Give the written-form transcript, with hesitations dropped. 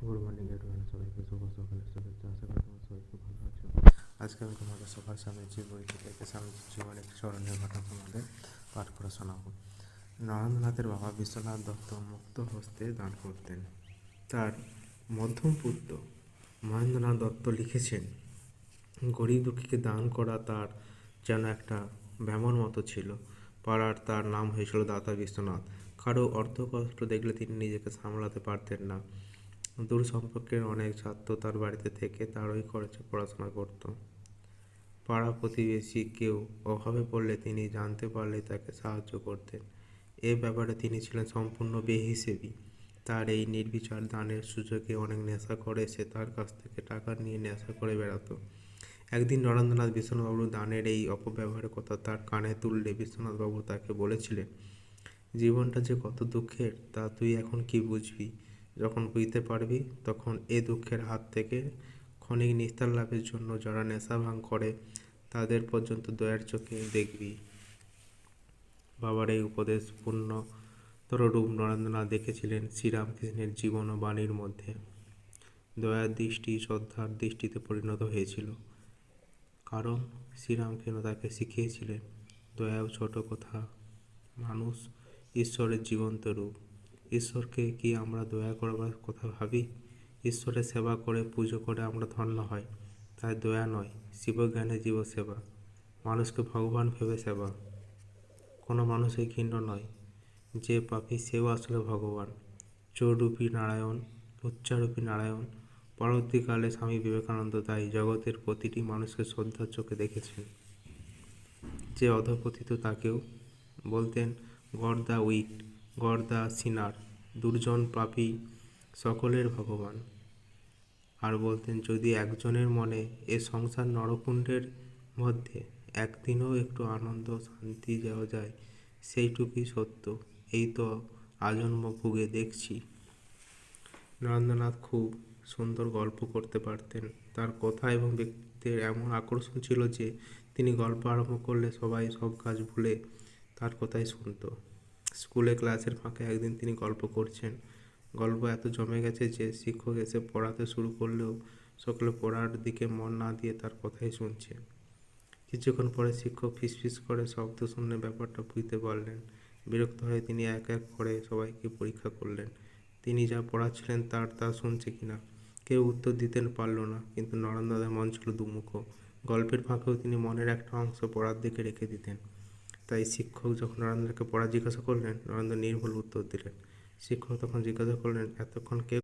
Good morning everyone, সবাইকে শুভ সকালের শুভেচ্ছা। আশা করি তোমরা সবাই খুব ভালো আছো। আজকে আমি তোমাদের সবার সামনে যে বইটি থেকে স্বামীজির জীবনের একটি স্মরণীয় ঘটনা তোমাদের পাঠ করে শোনাবো। নরেন্দ্রনাথের বাবা বিশ্বনাথ দত্ত মুক্ত হস্তে দান করতেন। তার মধ্যম পুত্র মহেন্দ্রনাথ দত্ত লিখেছেন, গরিব দুঃখীকে দান করা তার যেন একটা ব্যামোর মতো ছিল। পাড়ার তার নাম হয়েছিল দাতা বিশ্বনাথ। কারো অর্থকষ্ট দেখলে তিনি নিজেকে সামলাতে পারতেন না। দূর সম্পর্কের অনেক ছাত্র তার বাড়িতে থেকে তারই খরচে পড়াশোনা করত। পাড়া প্রতিবেশী কেউ অভাবে পড়লে তিনি জানতে পারলে তাকে সাহায্য করতেন। এ ব্যাপারে তিনি ছিলেন সম্পূর্ণ বেহিসেবি। তার এই নির্বিচার দানের সুযোগে অনেক নেশা করে সে তার কাছ থেকে টাকা নিয়ে নেশা করে বেড়াতো। একদিন নরেন্দ্রনাথ বিশ্বনাথবাবুর দানের এই অপব্যবহারের কথা তার কানে তুললে বিশ্বনাথবাবু তাকে বলেছিলেন, জীবনটা যে কত দুঃখের তা তুই এখন কি বুঝবি? যখন বুঝতে পারবি তখন এ দুঃখের হাত থেকে ক্ষণিক নিস্তার লাভের জন্য যারা নেশা ভাঙ করে তাদের পর্যন্ত দয়ার চোখে দেখবি। বাবার এই উপদেশ পূর্ণতর রূপ নরেন্দ্রনাথ দেখেছিলেন শ্রীরামকৃষ্ণের জীবন ও বাণীর মধ্যে। দয়ার দৃষ্টি শ্রদ্ধার দৃষ্টিতে পরিণত হয়েছিল, কারণ শ্রীরামকৃষ্ণ তাকে শিখিয়েছিলেন দয়াও ছোট কথা, মানুষ ঈশ্বরের জীবন্ত রূপ। ঈশ্বরকে কি আমরা দয়া করবার কথা ভাবি? ঈশ্বরের সেবা করে পুজো করে আমরা ধন্য হয়, তাই দয়া নয়, শিবজ্ঞানে জীব সেবা, মানুষকে ভগবান ভেবে সেবা। কোনো মানুষই ঘৃণ্য নয়, যে পাপী সেও আসলে ভগবান। চোররূপী নারায়ণ, লুচ্চারূপী নারায়ণ। পরবর্তীকালে স্বামী বিবেকানন্দ তাই জগতের প্রতিটি মানুষকে শ্রদ্ধার চোখে দেখেছেন। যে অধঃপতিত তাকেও বলতেন God the weak, God the sinner, দুর্জন পাপী সকলের ভগবান। আর বলতেন, যদি একজনের মনে এ সংসার নরকুণ্ডের মধ্যে একদিনও একটু আনন্দ শান্তি দেওয়া যায়, সেইটুকুই সত্য। এই তো আজন্ম ভুগে দেখছি। নরেন্দ্রনাথ খুব সুন্দর গল্প করতে পারতেন। তার কথা এবং ব্যক্তিত্বের এমন আকর্ষণ ছিল যে তিনি গল্প আরম্ভ করলে সবাই সব কাজ ভুলে তার কথাই শুনত। স্কুলে ক্লাসের ফাঁকে একদিন তিনি গল্প করছেন। গল্প এত জমে গেছে যে শিক্ষক এসে পড়াতে শুরু করলেও সকলে পড়ার দিকে মন না দিয়ে তার কথাই শুনছে। কিছুক্ষণ পরে শিক্ষক ফিসফিস করে শব্দ শুনে ব্যাপারটা বুঝতে পারলেন। বিরক্ত হয়ে তিনি এক এক করে সবাইকে পরীক্ষা করলেন তিনি যা পড়াচ্ছিলেন তার তা শুনছে কিনা। কেউ উত্তর দিতে পারল না, কিন্তু নরেন্দ্রনাথের মন ছিল দুমুখো। গল্পের ফাঁকেও তিনি মনের একটা অংশ পড়ার দিকে রেখে দিতেন। তাই শিক্ষক যখন নরেন্দ্রকে পড়া জিজ্ঞাসা করলেন, নরেন্দ্র নির্ভুল উত্তর দিলেন। শিক্ষক তখন জিজ্ঞাসা করলেন, এতক্ষণ কে